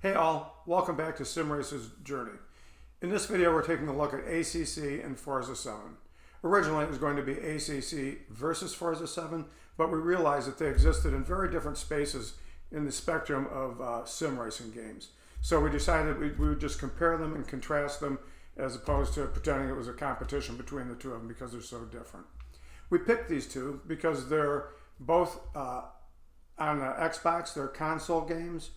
Hey all, welcome back to SimRacer's Journey. In this video we're taking a look at ACC and Forza VII. Originally it was going to be ACC versus Forza VII, but we realized that they existed in very different spaces in the spectrum of sim racing games. So we decided we would just compare them and contrast them as opposed to pretending it was a competition between the two of them because they're so different. We picked these two because they're both on Xbox, they're console games.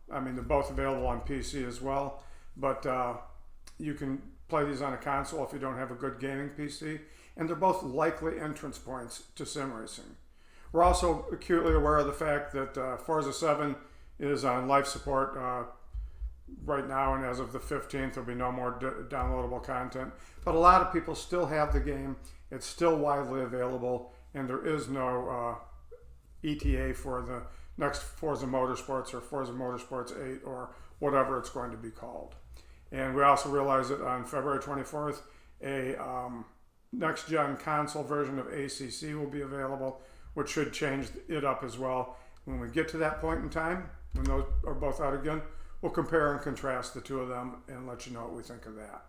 They're both available on PC as well, but you can play these on a console if you don't have a good gaming PC, and they're both likely entrance points to sim racing. We're also acutely aware of the fact that Forza 7 is on life support right now, and as of the 15th there'll be no more downloadable content, but a lot of people still have the game. It's still widely available, and there is no ETA for the next Forza Motorsports or Forza Motorsports 8 or whatever it's going to be called. And we also realize that on February 24th, a next-gen console version of ACC will be available, which should change it up as well. When we get to that point in time, when those are both out again, we'll compare and contrast the two of them and let you know what we think of that.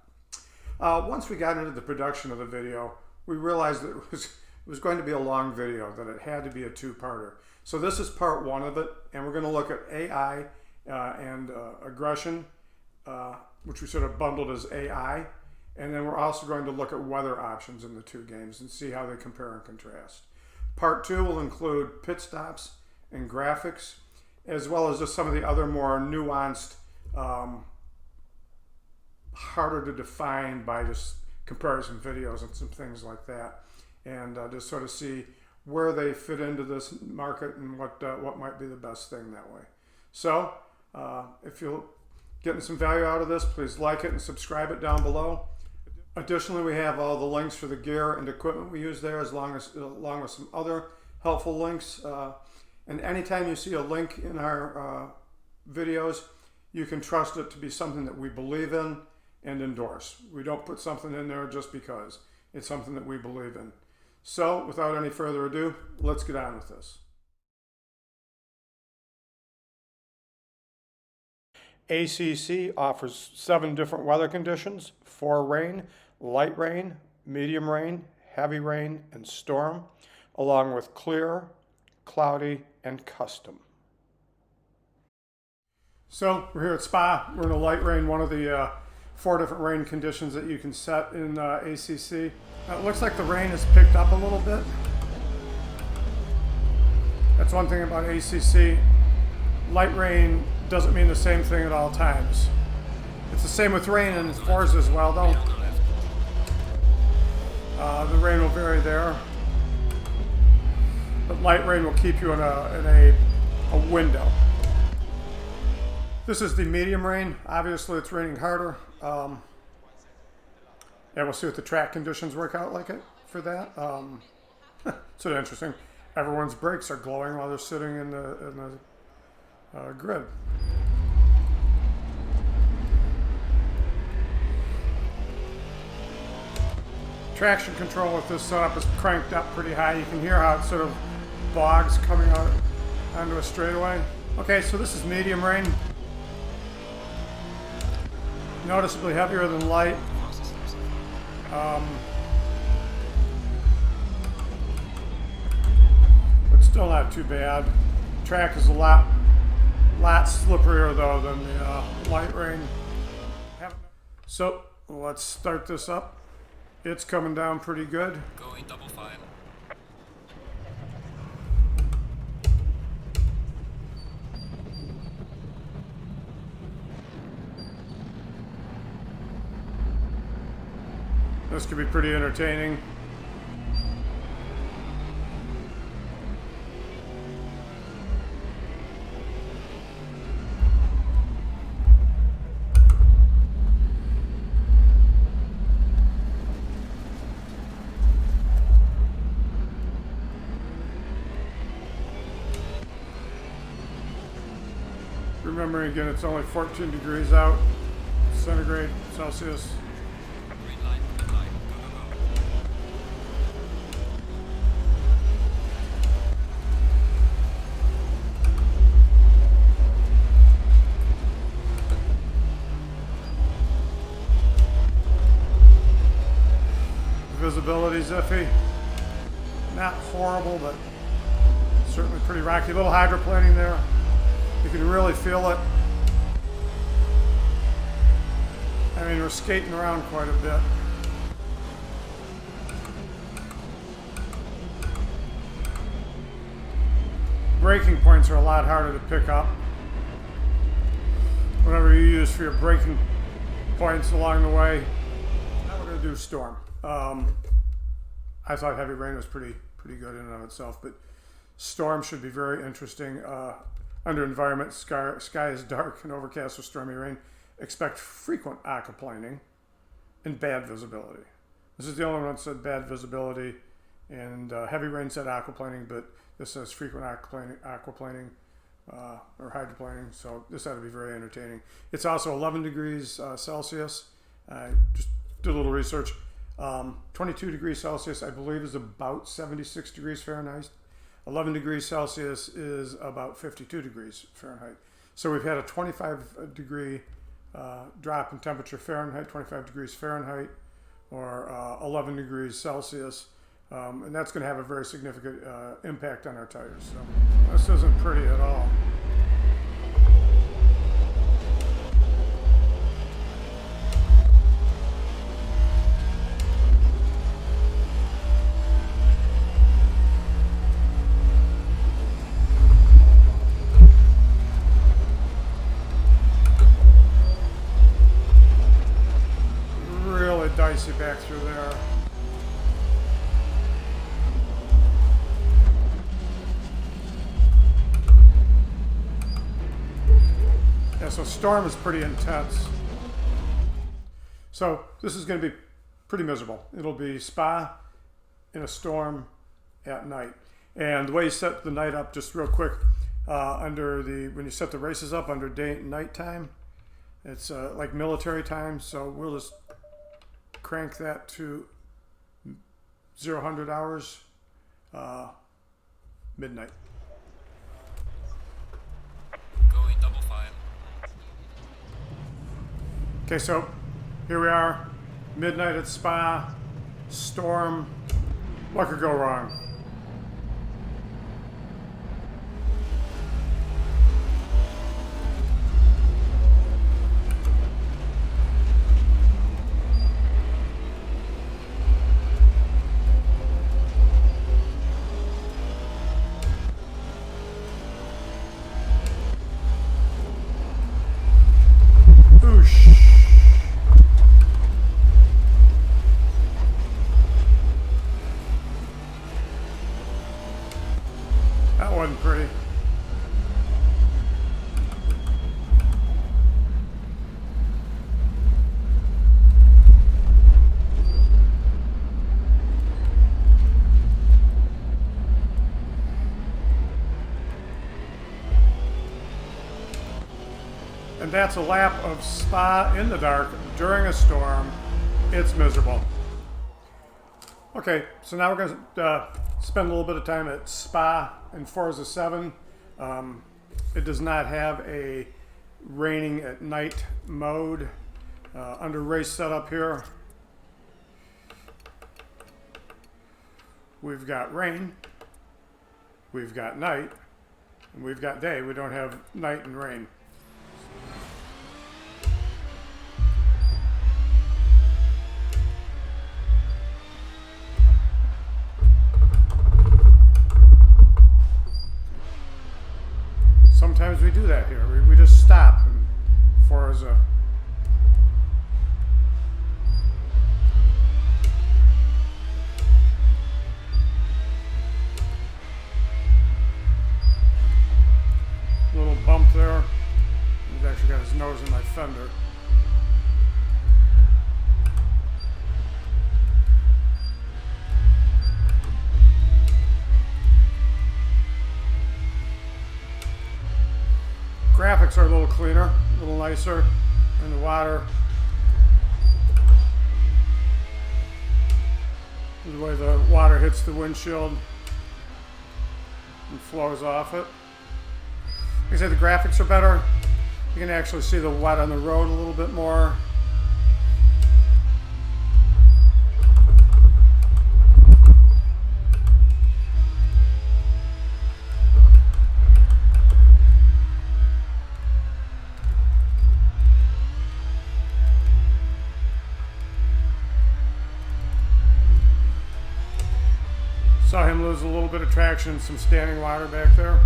Once we got into the production of the video, we realized that it was going to be a long video, that it had to be a two-parter. So this is part one of it, and we're going to look at AI and aggression, which we sort of bundled as AI, and then we're also going to look at weather options in the two games and see how they compare and contrast. Part two will include pit stops and graphics, as well as just some of the other more nuanced, harder to define by just comparison videos and some things like that, and just sort of see where they fit into this market and what might be the best thing that way. So if you're getting some value out of this, please like it and subscribe it down below. Additionally, we have all the links for the gear and equipment we use there, along with some other helpful links. And anytime you see a link in our videos, you can trust it to be something that we believe in and endorse. We don't put something in there just because. It's something that we believe in. So, without any further ado, let's get on with this. ACC offers 7 different weather conditions: 4 rain, light rain, medium rain, heavy rain, and storm, along with clear, cloudy, and custom. So, we're here at Spa. We're in a light rain, one of the 4 different rain conditions that you can set in ACC. It looks like the rain has picked up a little bit. That's one thing about ACC. Light rain doesn't mean the same thing at all times. It's the same with rain in Forza as well, though. The rain will vary there, but light rain will keep you in a window. This is the medium rain. Obviously, it's raining harder. Yeah, we'll see what the track conditions work out like it for that. Sort of interesting. Everyone's brakes are glowing while they're sitting in the grid. Traction control with this setup is cranked up pretty high. You can hear how it sort of bogs coming out onto a straightaway. Okay, so this is medium rain. Noticeably heavier than light. But still not too bad. Track is a lot slipperier though than the light rain. So let's start this up. It's coming down pretty good. Going double file. This could be pretty entertaining. Remembering again, it's only 14 degrees out, centigrade, Celsius. Green light, go, go, go. visibility is iffy. Not horrible, but certainly pretty rocky. A little hydroplaning there. You can really feel it. I mean, we're skating around quite a bit. Braking points are a lot harder to pick up. Whatever you use for your braking points along the way. Now we're going to do storm. I thought heavy rain was pretty good in and of itself, but storm should be very interesting. Under environment, sky is dark and overcast with stormy rain. Expect frequent aquaplaning and bad visibility. This is the only one that said bad visibility, and heavy rain said aquaplaning, but this says frequent aquaplaning or hydroplaning, so this ought to be very entertaining. It's also 11 degrees Celsius. I just did a little research. 22 degrees Celsius, I believe, is about 76 degrees Fahrenheit. 11 degrees Celsius is about 52 degrees Fahrenheit. So we've had a 25 degree drop in temperature Fahrenheit, 25 degrees Fahrenheit, or 11 degrees Celsius. And that's going to have a very significant impact on our tires. So this isn't pretty at all. Really dicey back through there. Yeah, so storm is pretty intense. So this is going to be pretty miserable. It'll be Spa in a storm at night. And the way you set the night up, just real quick, when you set the races up under day and night time, it's like military time. So we'll just crank that to 0-100 hours, midnight. Going double file. Okay, so here we are, midnight at Spa, storm. What could go wrong? That wasn't pretty. And that's a lap of Spa in the dark during a storm. It's miserable. Okay, so now we're going to spend a little bit of time at Spa and Forza VII. It does not have a raining at night mode. Under race setup here, we've got rain, we've got night, and we've got day. We don't have night and rain. Sometimes we do that here. We just stop and Forza. Little bump there. He's actually got his nose in my fender. Graphics are a little cleaner, a little nicer in the water. The way the water hits the windshield and flows off it. Like I said, the graphics are better. You can actually see the wet on the road a little bit more. Saw him lose a little bit of traction, some standing water back there.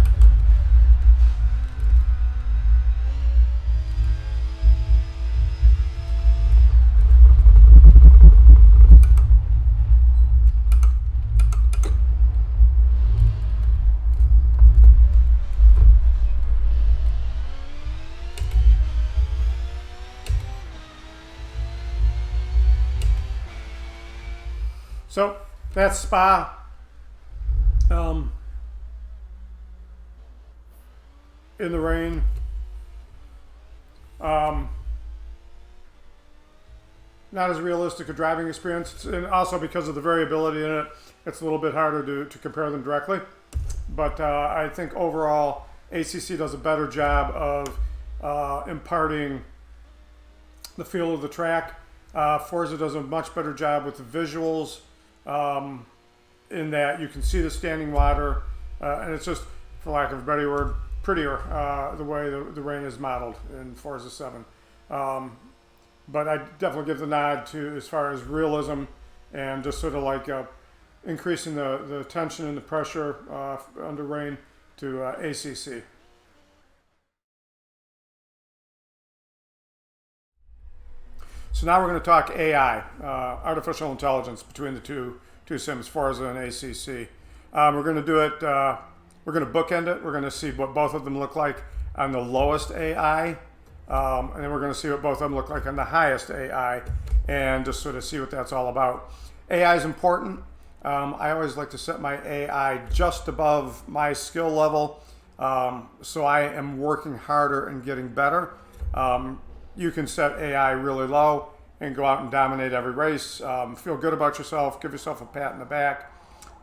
So that's Spa. In the rain. Not as realistic a driving experience, and also because of the variability in it, it's a little bit harder to compare them directly. But I think overall, ACC does a better job of imparting the feel of the track. Forza does a much better job with the visuals, in that you can see the standing water, and it's just, for lack of a better word, prettier the way the rain is modeled in Forza 7. But I definitely give the nod to, as far as realism and just sort of like increasing the tension and the pressure under rain, to ACC. So now we're going to talk AI, artificial intelligence, between the two sims, Forza and ACC. We're going to do it, we're going to bookend it. We're going to see what both of them look like on the lowest AI, and then we're going to see what both of them look like on the highest AI, and just sort of see what that's all about. AI is important. I always like to set my AI just above my skill level, so I am working harder and getting better. You can set AI really low and go out and dominate every race. Feel good about yourself. Give yourself a pat in the back.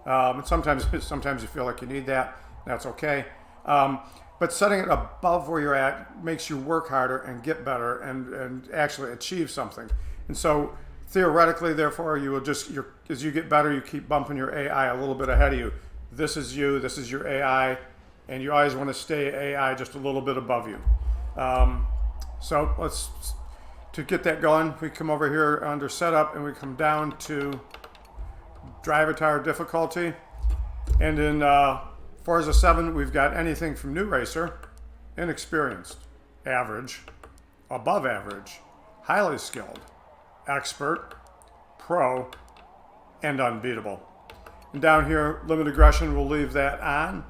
And sometimes you feel like you need that. That's okay. But setting it above where you're at makes you work harder and get better and actually achieve something. And so theoretically, therefore, you will just, as you get better, you keep bumping your AI a little bit ahead of you. This is you. This is your AI. And you always want to stay AI just a little bit above you. So to get that going, we come over here under setup and we come down to drive difficulty. And in Forza 7, we've got anything from new racer, inexperienced, average, above average, highly skilled, expert, pro, and unbeatable. And down here, limit aggression, we'll leave that on.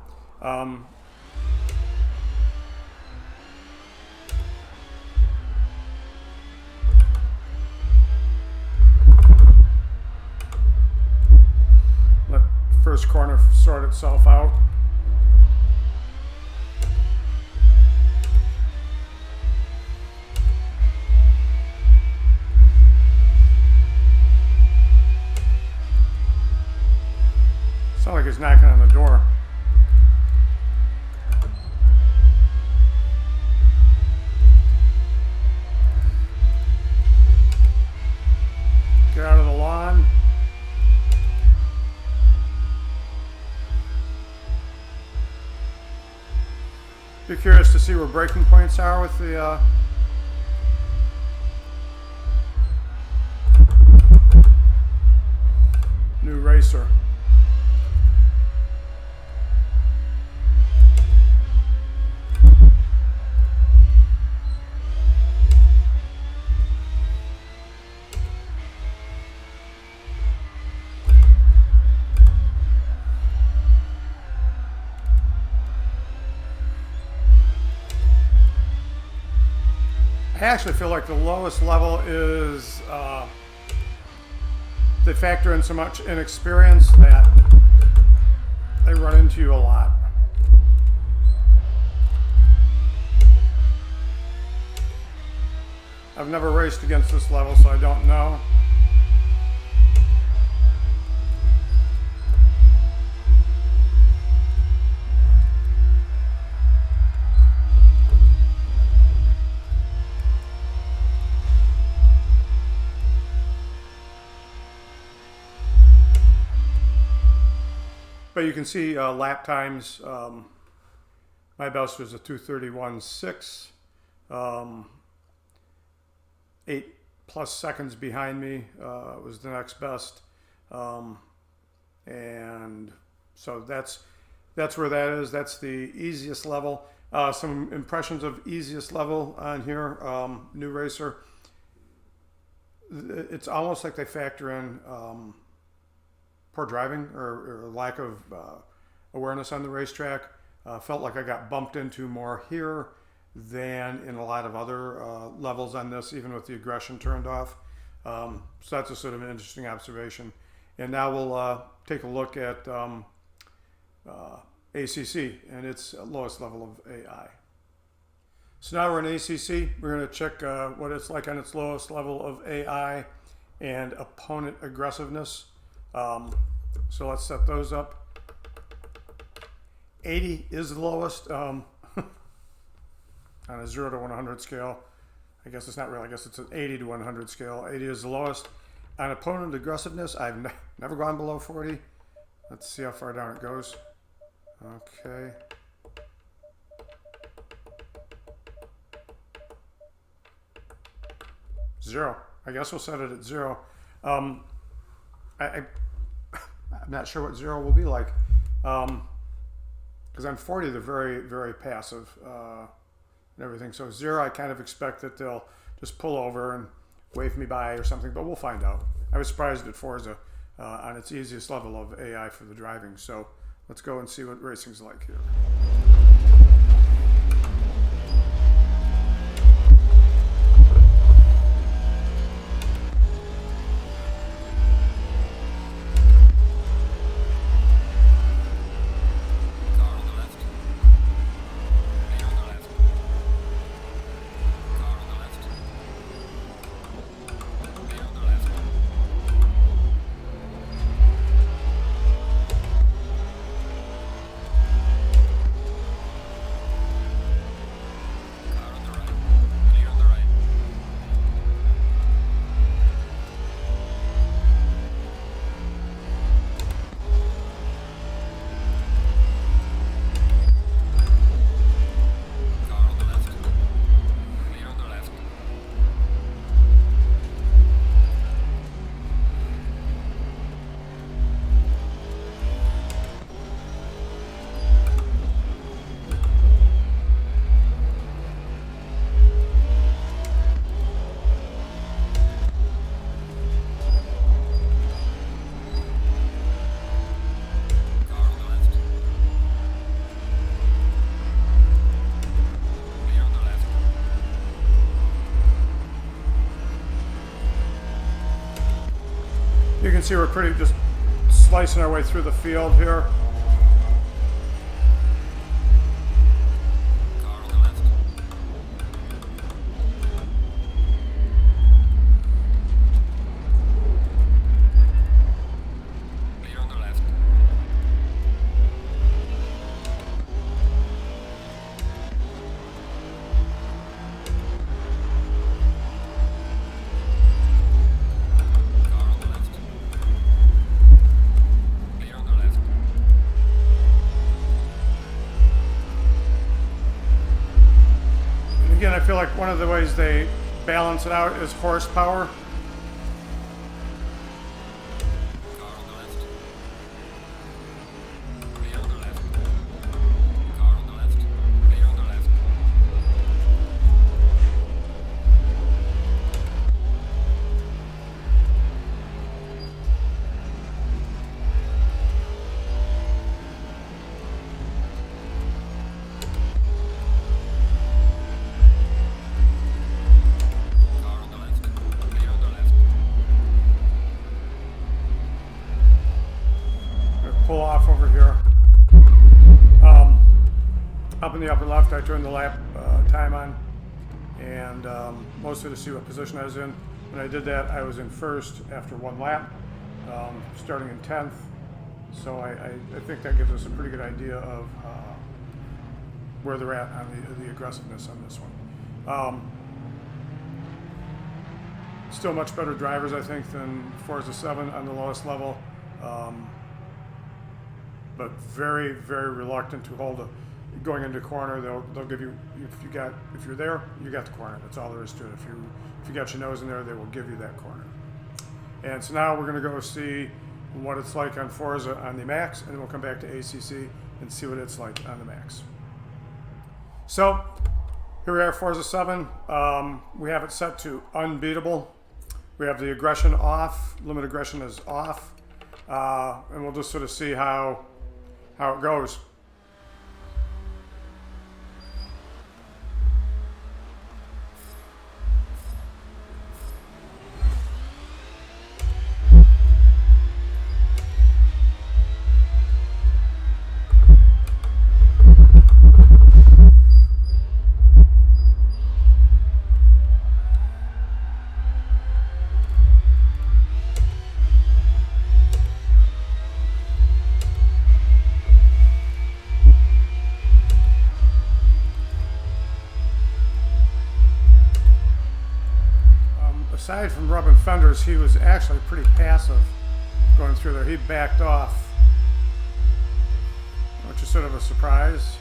First corner sort itself out. Sounds like he's knocking on the door. Get out of the lawn. Be curious to see where braking points are with the new racer. I actually feel like the lowest level is they factor in so much inexperience that they run into you a lot. I've never raced against this level, so I don't know. But you can see lap times. My best was a 2:31.6. 8+ seconds behind me was the next best. And So that's where that is. That's the easiest level. Some impressions of easiest level on here. New racer. It's almost like they factor in poor driving or lack of awareness on the racetrack. Felt like I got bumped into more here than in a lot of other levels on this, even with the aggression turned off. So that's a sort of an interesting observation. And now we'll take a look at ACC and its lowest level of AI. So now we're in ACC. We're going to check what it's like on its lowest level of AI and opponent aggressiveness. So let's set those up. 80 is the lowest on a 0 to 100 scale. I guess it's not real. I guess it's an 80 to 100 scale. 80 is the lowest. On opponent aggressiveness, I've never gone below 40. Let's see how far down it goes. Okay. Zero. I guess we'll set it at 0. I'm not sure what 0 will be like. Because on 40, they're very, very passive and everything. So 0, I kind of expect that they'll just pull over and wave me by or something, but we'll find out. I was surprised at Forza on its easiest level of AI for the driving. So let's go and see what racing's like here. You can see we're pretty just slicing our way through the field here. Car on the left. Clear on the left. Car on the left. Clear on the left. And again, I feel like one of the ways they balance it out is horsepower. Car on the left. Clear on the left. Car on the left. Clear on the left. Car on the left. Clear on the left. Gonna pull off over here. Up in the upper left, I turned the lap time on, and mostly to see what position I was in. When I did that, I was in first after one lap, starting in 10th. So I think that gives us a pretty good idea of where they're at on the aggressiveness on this one. Still much better drivers, I think, than Forza 7 on the lowest level, but very, very reluctant to hold a going into a corner. They'll give you, if you're there, you got the corner. That's all there is to it. If you got your nose in there, they will give you that corner. And so now we're going to go see what it's like on Forza on the Max, and then we'll come back to ACC and see what it's like on the Max. So here we are, Forza 7. We have it set to unbeatable. We have the aggression off, limit aggression is off, and we'll just sort of see how it goes. Aside from rubbing fenders, he was actually pretty passive going through there. He backed off, which is sort of a surprise.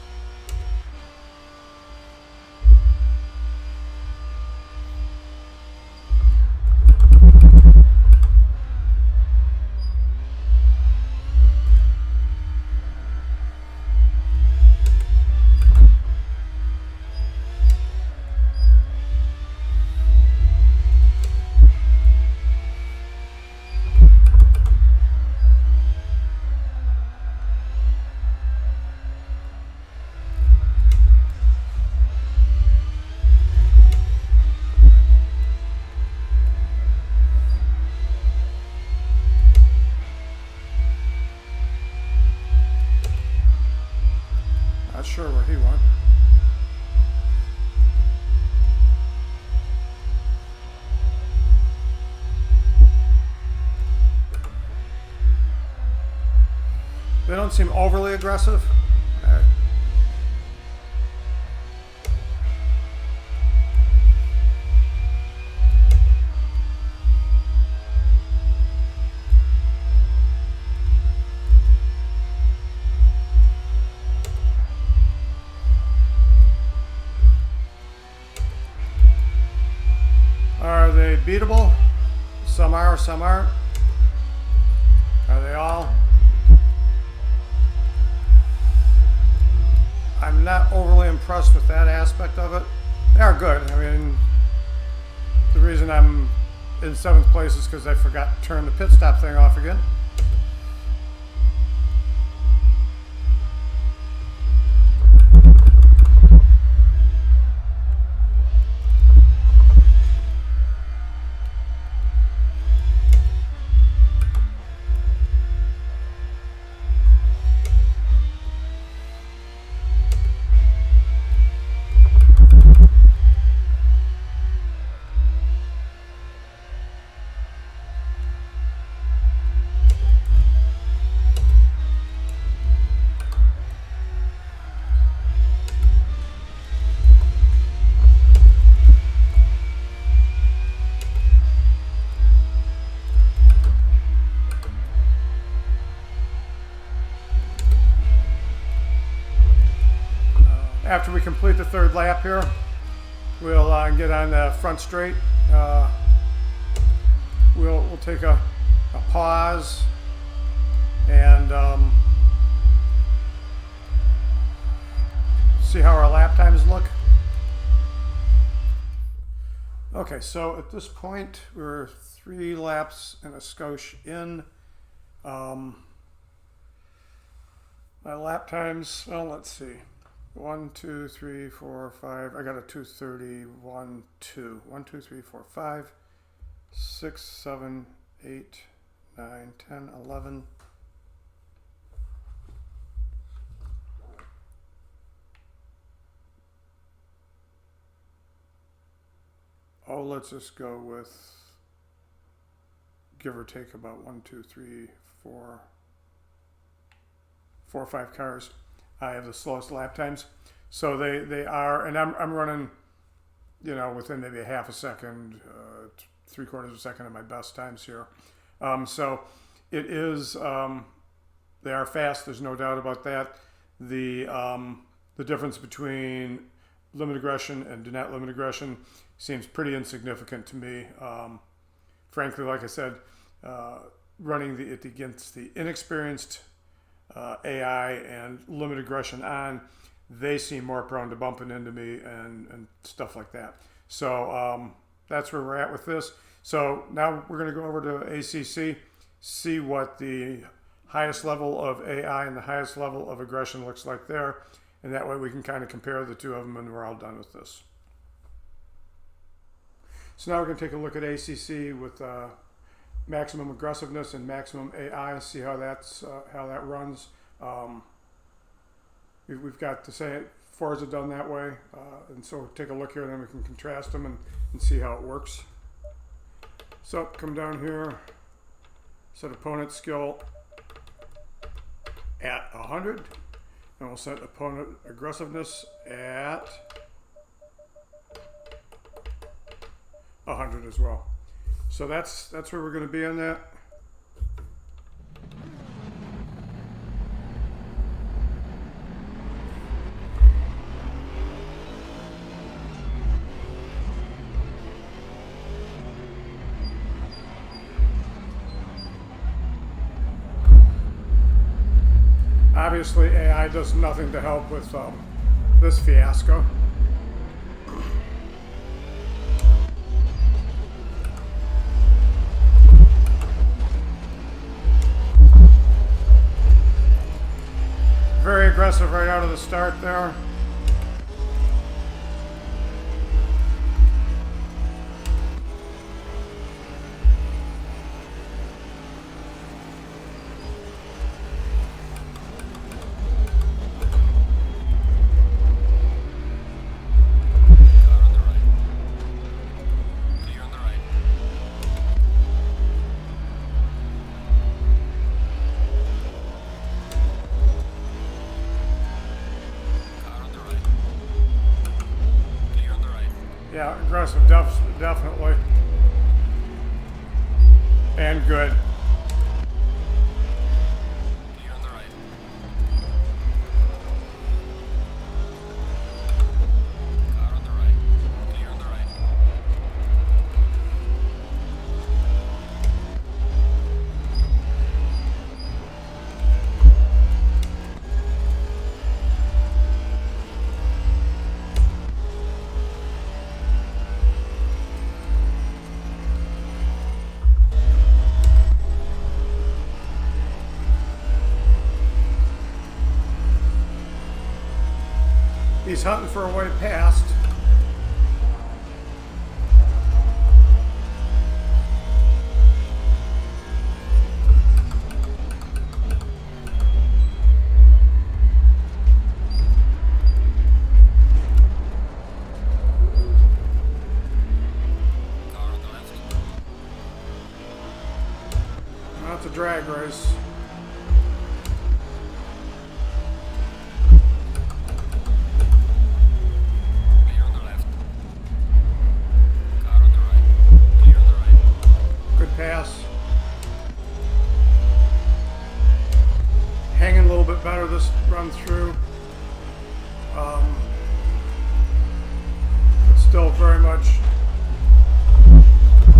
Not sure where he went. They don't seem overly aggressive. Are they beatable? Some are, some aren't. Are they all? I'm not overly impressed with that aspect of it. They are good. I mean, the reason I'm in 7th place is because I forgot to turn the pit stop thing off again. After we complete the 3rd lap here, we'll get on the front straight. We'll take a pause and see how our lap times look. Okay, so at this point we're 3 laps and a skosh in. My lap times, well, let's see. 1, 2, 3, 4, 5. I got a 2:30. 1, 2. 1, 2, 3, 4, 5, 6, 7, 8, 9, 10, 11. Oh, let's just go with give or take about 1, 2, 3, 4, 4 or 5 cars. I have the slowest lap times, so they are, and I'm running, you know, within maybe a half a second, 3/4 of a second of my best times here. So it is, they are fast. There's no doubt about that. The difference between limit aggression and do not limit aggression seems pretty insignificant to me. Frankly, like I said, running it against the inexperienced AI and limit aggression on, they seem more prone to bumping into me and stuff like that. So that's where we're at with this. So now we're going to go over to ACC, see what the highest level of AI and the highest level of aggression looks like there. And that way we can kind of compare the two of them and we're all done with this. So now we're going to take a look at ACC with maximum aggressiveness and maximum AI, see how that runs. We've got to say it, Forza done that way, and so take a look here and then we can contrast them and see how it works. So come down here, set opponent skill at 100, and we'll set opponent aggressiveness at 100 as well. So that's where we're going to be on that. Obviously, AI does nothing to help with this fiasco. Very aggressive right out of the start there. Yeah, aggressive, definitely. And good. Clear on the right. Car on the right. Clear on the right. He's hunting for a way past. Car on the left. That's a drag race. Clear on the left. Car on the right. Clear on the right. Good pass. Hanging a little bit better this run through. But still very much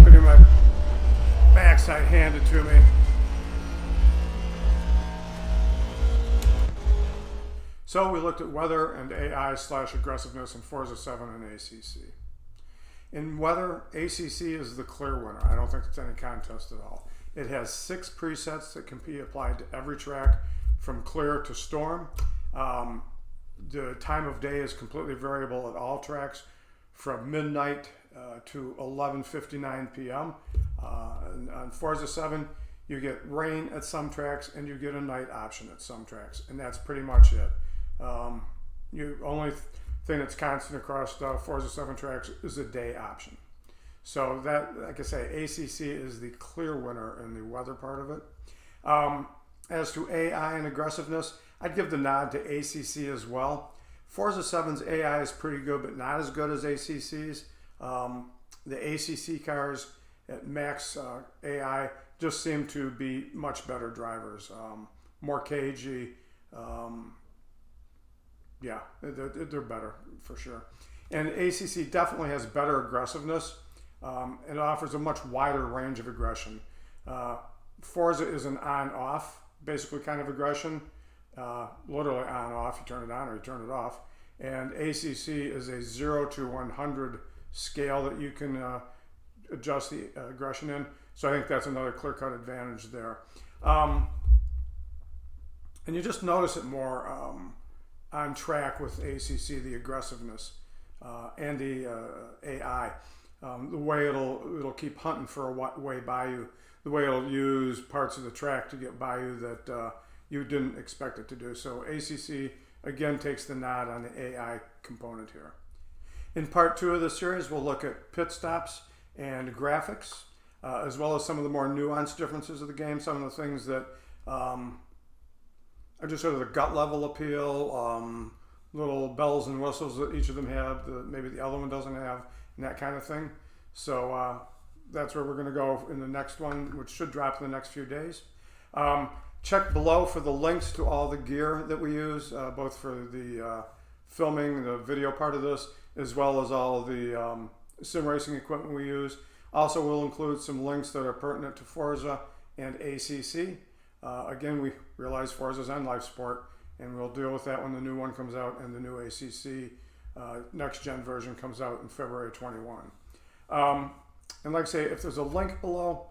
getting my backside handed to me. So we looked at weather and AI/aggressiveness in Forza 7 and ACC. In weather, ACC is the clear winner. I don't think it's any contest at all. It has 6 presets that can be applied to every track from clear to storm. The time of day is completely variable at all tracks from midnight to 11:59 p.m. On Forza 7, you get rain at some tracks and you get a night option at some tracks, and that's pretty much it. Only thing that's constant across Forza 7 tracks is a day option. So that, like I say, ACC is the clear winner in the weather part of it. As to AI and aggressiveness, I'd give the nod to ACC as well. Forza 7's AI is pretty good, but not as good as ACC's. The ACC cars at max AI just seem to be much better drivers, more cagey. Yeah, they're better for sure. And ACC definitely has better aggressiveness. It offers a much wider range of aggression. Forza is an on-off, basically kind of aggression, literally on-off. You turn it on or you turn it off. And ACC is a 0 to 100 scale that you can adjust the aggression in. So I think that's another clear-cut advantage there. And you just notice it more on track with ACC, the aggressiveness and the AI. The way it'll keep hunting for a way by you, the way it'll use parts of the track to get by you that you didn't expect it to do. So ACC, again, takes the nod on the AI component here. In part 2 of the series, we'll look at pit stops and graphics, as well as some of the more nuanced differences of the game, some of the things that are just sort of the gut level appeal, little bells and whistles that each of them have, maybe the other one doesn't have, and that kind of thing. So that's where we're going to go in the next one, which should drop in the next few days. Check below for the links to all the gear that we use, both for the filming, the video part of this, as well as all the sim racing equipment we use. Also, we'll include some links that are pertinent to Forza and ACC. Again, we realize Forza's on live sport, and we'll deal with that when the new one comes out and the new ACC next gen version comes out in February 21. And like I say, if there's a link below,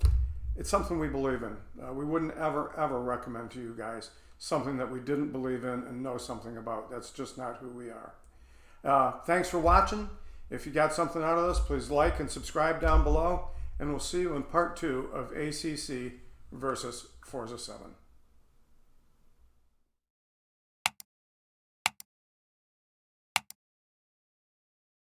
it's something we believe in. We wouldn't ever recommend to you guys something that we didn't believe in and know something about. That's just not who we are. Thanks for watching. If you got something out of this, please like and subscribe down below, and we'll see you in part 2 of ACC versus Forza VII.